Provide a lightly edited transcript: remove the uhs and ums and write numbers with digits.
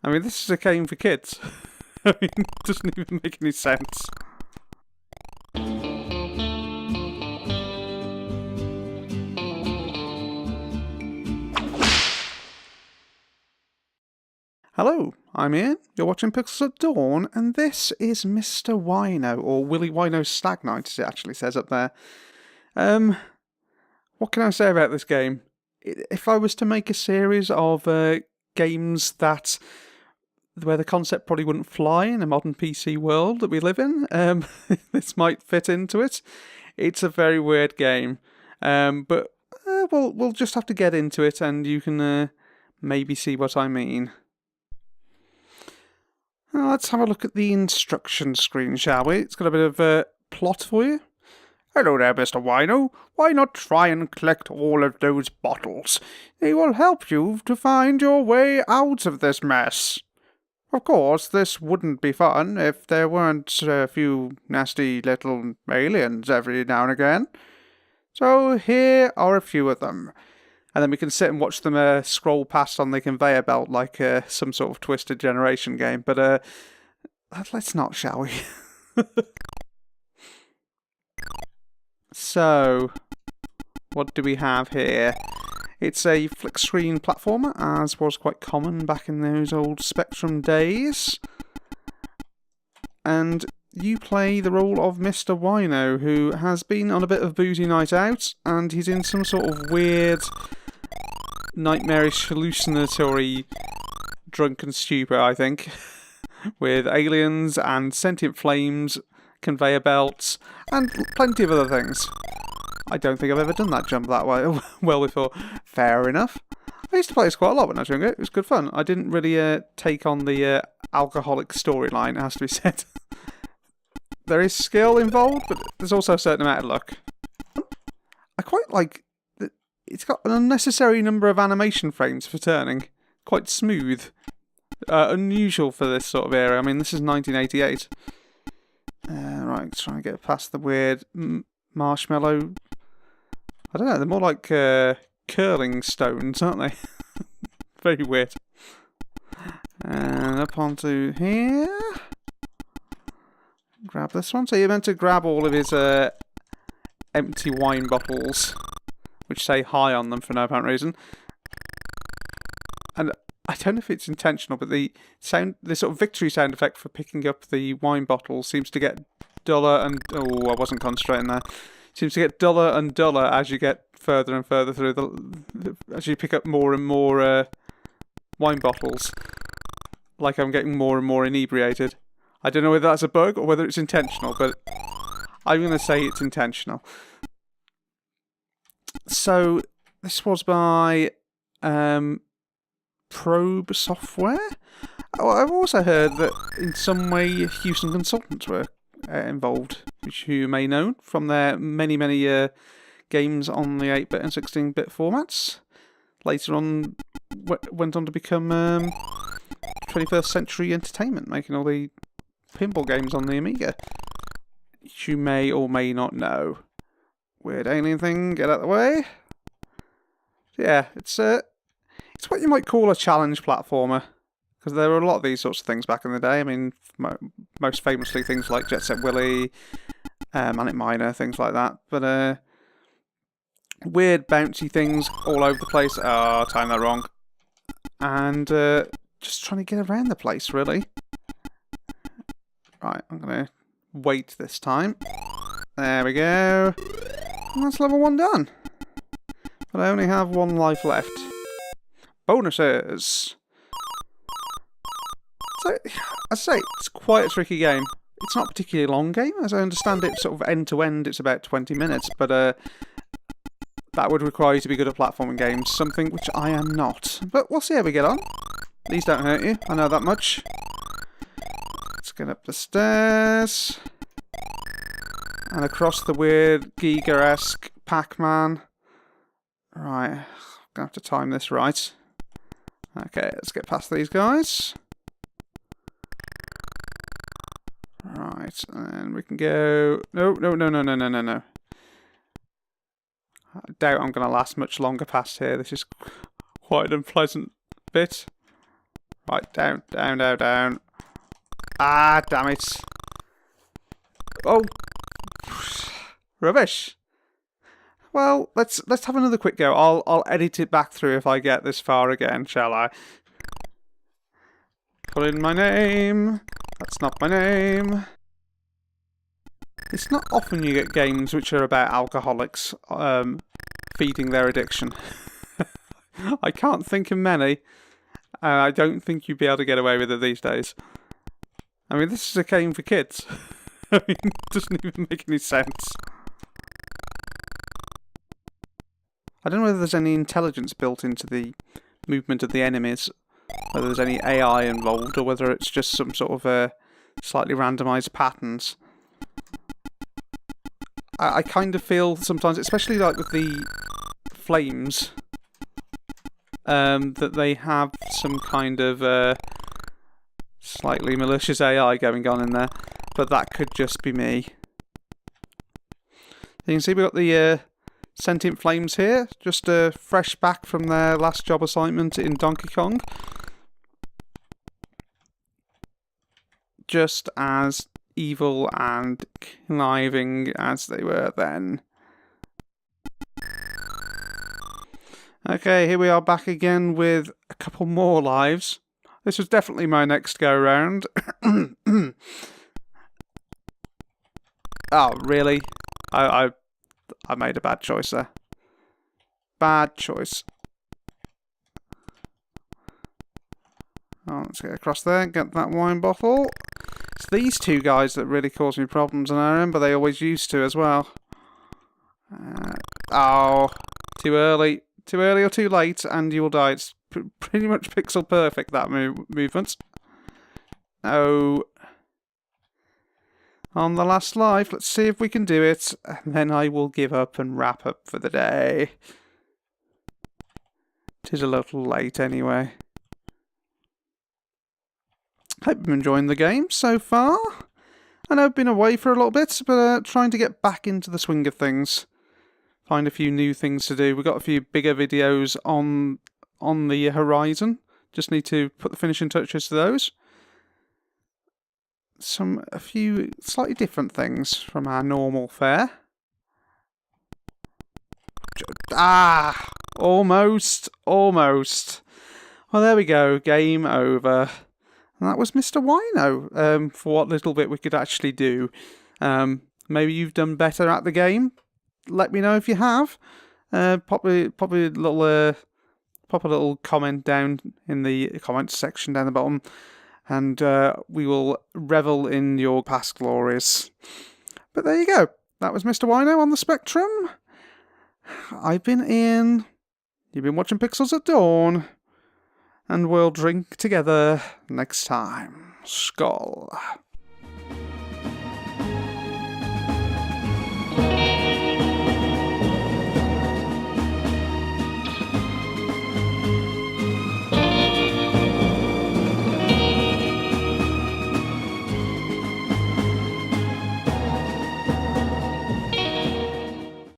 I mean, this is a game for kids. I mean, it doesn't even make any sense. Hello, I'm Ian, you're watching Pixels at Dawn, and this is Mr Wino, or Willy Wino's Stag Night, as it actually says up there. What can I say about this game? If I was to make a series of games where the concept probably wouldn't fly in a modern PC world that we live in, this might fit into it. It's a very weird game, but we'll just have to get into it, and you can maybe see what I mean. Well, let's have a look at the instruction screen, shall we? It's got a bit of a plot for you. Hello there, Mr. Wino. Why not try and collect all of those bottles? They will help you to find your way out of this mess. Of course, this wouldn't be fun if there weren't a few nasty little aliens every now and again. So here are a few of them. And then we can sit and watch them scroll past on the conveyor belt like some sort of Twisted Generation game. But let's not, shall we? So, what do we have here? It's a flick screen platformer, as was quite common back in those old Spectrum days. And you play the role of Mr. Wino, who has been on a bit of a boozy night out, and he's in some sort of weird, nightmarish, hallucinatory drunken stupor, I think, with aliens and sentient flames, conveyor belts, and plenty of other things. I don't think I've ever done that jump that way well before. Fair enough. I used to play this quite a lot when I was younger. It was good fun. I didn't really take on the alcoholic storyline, it has to be said. There is skill involved, but there's also a certain amount of luck. I quite like that it's got an unnecessary number of animation frames for turning. Quite smooth. Unusual for this sort of era. I mean, this is 1988. Right, trying to get past the weird marshmallow. I don't know, they're more like curling stones, aren't they? Very weird. And up onto here. Grab this one. So you're meant to grab all of his empty wine bottles, which say hi on them for no apparent reason. And I don't know if it's intentional, but the sort of victory sound effect for picking up the wine bottle seems to get duller and... Oh, I wasn't concentrating there. Seems to get duller and duller as you get further and further through as you pick up more and more wine bottles. Like I'm getting more and more inebriated. I don't know whether that's a bug or whether it's intentional, but I'm going to say it's intentional. So, this was by Probe Software. Oh, I've also heard that in some way Houston Consultants were involved, which you may know from their many games on the 8-bit and 16-bit formats. Later on, went on to become 21st Century Entertainment, making all the pinball games on the Amiga. Which you may or may not know. Weird alien thing, get out of the way. Yeah, it's what you might call a challenge platformer. Because there were a lot of these sorts of things back in the day. I mean, most famously things like Jet Set Willy, Manic Miner, things like that. But weird bouncy things all over the place. Oh, I timed that wrong. And just trying to get around the place, really. Right, I'm going to wait this time. There we go. And that's level 1 done. But I only have 1 life left. Bonuses! So, as I say, it's quite a tricky game. It's not a particularly long game. As I understand it, sort of end to end, it's about 20 minutes. But that would require you to be good at platforming games, something which I am not. But we'll see how we get on. These don't hurt you, I know that much. Let's get up the stairs. And across the weird Giga-esque Pac-Man. Right, I'm going to have to time this right. Okay, let's get past these guys. Right, and we can go... No. I doubt I'm going to last much longer past here. This is quite an unpleasant bit. Right, down, down, down, down. Ah, damn it. Oh, rubbish. Well, let's have another quick go. I'll edit it back through if I get this far again, shall I? Put in my name. That's not my name. It's not often you get games which are about alcoholics feeding their addiction. I can't think of many. I don't think you'd be able to get away with it these days. I mean, this is a game for kids. I mean, it doesn't even make any sense. I don't know whether there's any intelligence built into the movement of the enemies, whether there's any AI involved, or whether it's just some sort of slightly randomised patterns. I kind of feel sometimes, especially like with the flames, that they have some kind of slightly malicious AI going on in there, but that could just be me. You can see we've got the sentient flames here, just fresh back from their last job assignment in Donkey Kong. Just as evil and conniving as they were then. Okay, here we are back again with a couple more lives. This was definitely my next go round. Oh, really? I made a bad choice there. Bad choice. Oh, let's get across there, get that wine bottle. It's these two guys that really cause me problems, and I remember they always used to as well. Oh, too early. Too early or too late, and you will die. It's pretty much pixel perfect, that movement. Oh. On the last life, let's see if we can do it, and then I will give up and wrap up for the day. It is a little late anyway. Hope you've been enjoying the game so far. I know I've been away for a little bit, but trying to get back into the swing of things. Find a few new things to do. We've got a few bigger videos on the horizon. Just need to put the finishing touches to those. A few slightly different things from our normal fare. Ah! Almost. Almost. Well, there we go. Game over. And that was Mr Wino, for what little bit we could actually do. Maybe you've done better at the game. Let me know if you have. Pop a little comment down in the comments section down the bottom, and we will revel in your past glories. But there you go. That was Mr Wino on the Spectrum. I've been Ian. You've been watching Pixels at Dawn. And we'll drink together next time. Skull.